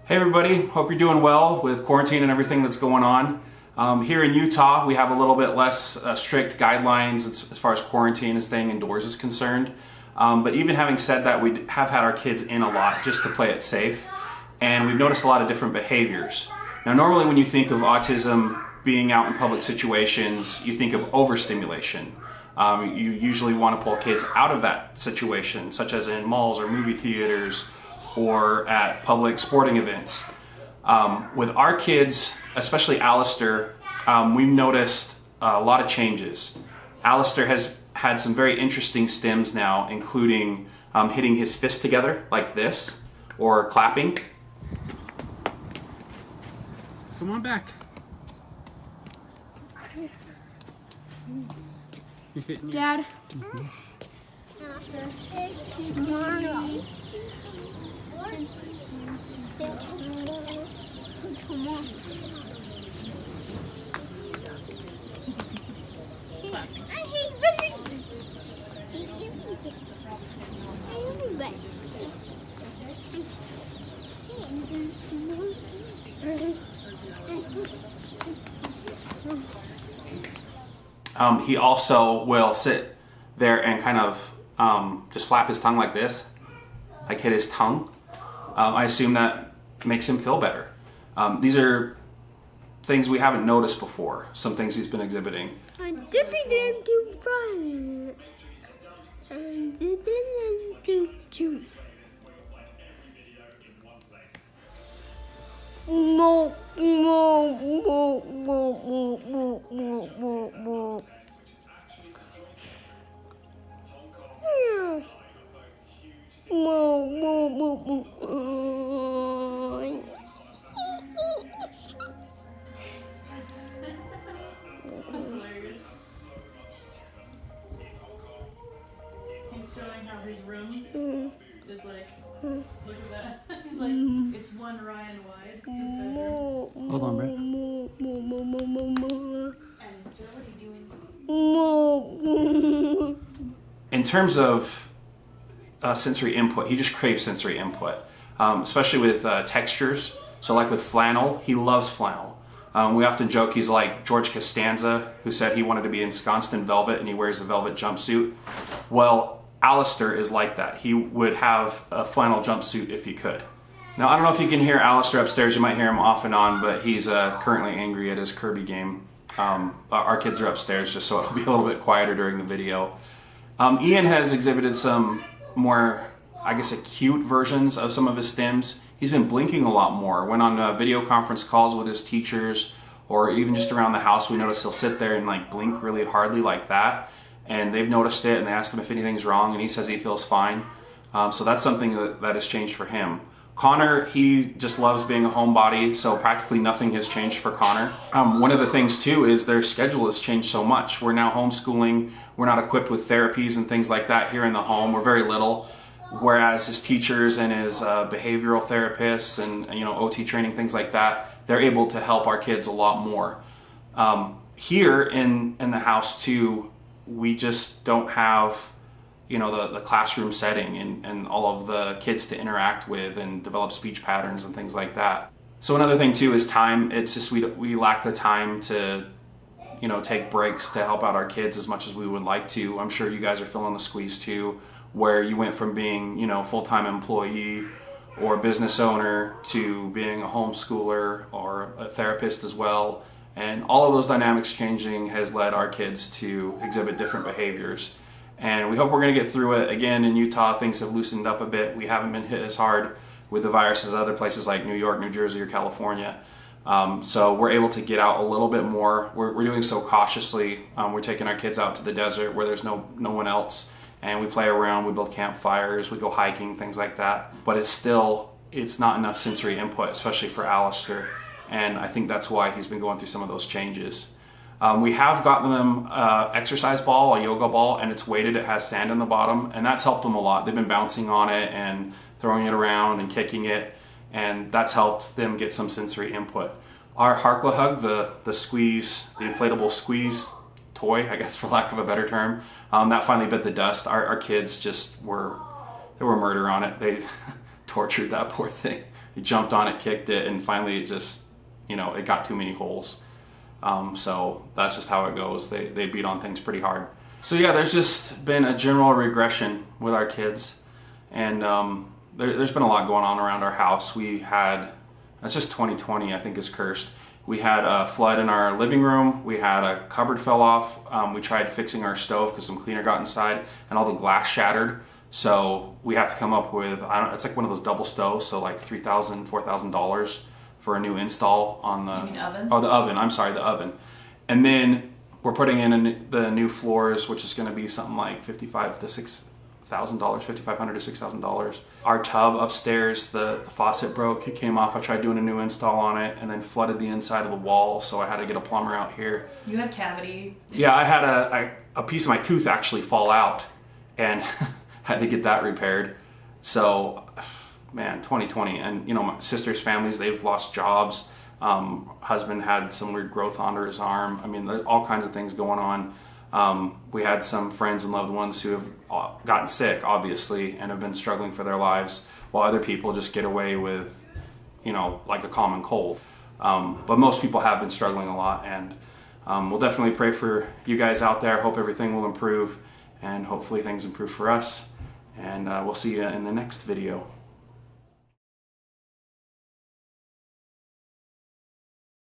Hey everybody, hope you're doing well with quarantine and everything that's going on. Here in Utah, we have a little bit less strict guidelines as far as quarantine and staying indoors is concerned. But even having said that, we have had our kids in a lot just to play it safe. And we've noticed a lot of different behaviors. Now normally when you think of autism being out in public situations, you think of overstimulation. You usually want to pull kids out of that situation, such as in malls or movie theaters or at public sporting events. With our kids, especially Alistair, we've noticed a lot of changes. Alistair has had some very interesting stims now, including hitting his fist together like this, or clapping. Come on back. Dad. He also will sit there and kind of just flap his tongue like this, like hit his tongue. I assume that makes him feel better. These are things we haven't noticed before, some things he's been exhibiting. I'm dipping into fun. I'm dipping into juice. Mo, mo, mo, mo, mo, mo, mo, mo, mo. Mo, mo, mo, mo. That's hilarious. He's showing how his room is like, look at that. He's like, it's one Ryan wide, his bedroom. Hold on, Brett. Alistair, what are you doing? In terms of sensory input, he just craves sensory input, especially with textures. So like with flannel, he loves flannel. We often joke he's like George Costanza, who said he wanted to be ensconced in velvet and he wears a velvet jumpsuit. Well, Alistair is like that. He would have a flannel jumpsuit if he could. Now, I don't know if you can hear Alistair upstairs. You might hear him off and on, but he's currently angry at his Kirby game. Our kids are upstairs just so it'll be a little bit quieter during the video. Ian has exhibited some more, I guess, acute versions of some of his stims. He's been blinking a lot more. Went on video conference calls with his teachers, or even just around the house, we noticed he'll sit there and like blink really hardly like that. And they've noticed it and they asked him if anything's wrong and he says he feels fine. So that's something that has changed for him. Conor, he just loves being a homebody, so practically nothing has changed for Conor. One of the things too is their schedule has changed so much. We're now homeschooling, we're not equipped with therapies and things like that here in the home. We're very little, whereas his teachers and his behavioral therapists and OT training, things like that, they're able to help our kids a lot more. Here in the house too, we just don't have the classroom setting and all of the kids to interact with and develop speech patterns and things like that. So another thing too is time. It's just we lack the time to take breaks to help out our kids as much as we would like to. I'm sure you guys are feeling the squeeze too, where you went from being full-time employee or business owner to being a homeschooler or a therapist as well. And all of those dynamics changing has led our kids to exhibit different behaviors. And we hope we're going to get through it. Again, in Utah, things have loosened up a bit. We haven't been hit as hard with the virus as other places like New York, New Jersey, or California. So we're able to get out a little bit more. We're doing so cautiously. We're taking our kids out to the desert where there's no one else. And we play around, we build campfires, we go hiking, things like that. But it's not enough sensory input, especially for Alistair. And I think that's why he's been going through some of those changes. We have gotten them exercise ball, a yoga ball, and it's weighted. It has sand in the bottom, and that's helped them a lot. They've been bouncing on it and throwing it around and kicking it, and that's helped them get some sensory input. Our Harkla Hug, the squeeze, the inflatable squeeze toy, I guess for lack of a better term, that finally bit the dust. Our kids just were murder on it. They tortured that poor thing. he jumped on it, kicked it, and finally it just, it got too many holes. So that's just how it goes. They beat on things pretty hard. So yeah, there's just been a general regression with our kids, and there's been a lot going on around our house. That's just 2020, I think, is cursed. We had a flood in our living room. We had a cupboard fell off. We tried fixing our stove because some cleaner got inside and all the glass shattered. So we have to come up with, it's like one of those double stoves, so like $3,000, $4,000 for a new install on the... You mean oven? Oh, the oven. I'm sorry, the oven. And then we're putting in the new floors, which is going to be something like $5,500 to $6,000. Our tub upstairs, the faucet broke. It came off. I tried doing a new install on it, and then flooded the inside of the wall, so I had to get a plumber out here. You had cavity. Yeah, I had a piece of my tooth actually fall out, and had to get that repaired. So, man, 2020. And, my sister's families, they've lost jobs. Husband had some weird growth under his arm. I mean, all kinds of things going on. We had some friends and loved ones who have gotten sick, obviously, and have been struggling for their lives, while other people just get away with, like a common cold. But most people have been struggling a lot, and we'll definitely pray for you guys out there. Hope everything will improve, and hopefully things improve for us. And we'll see you in the next video.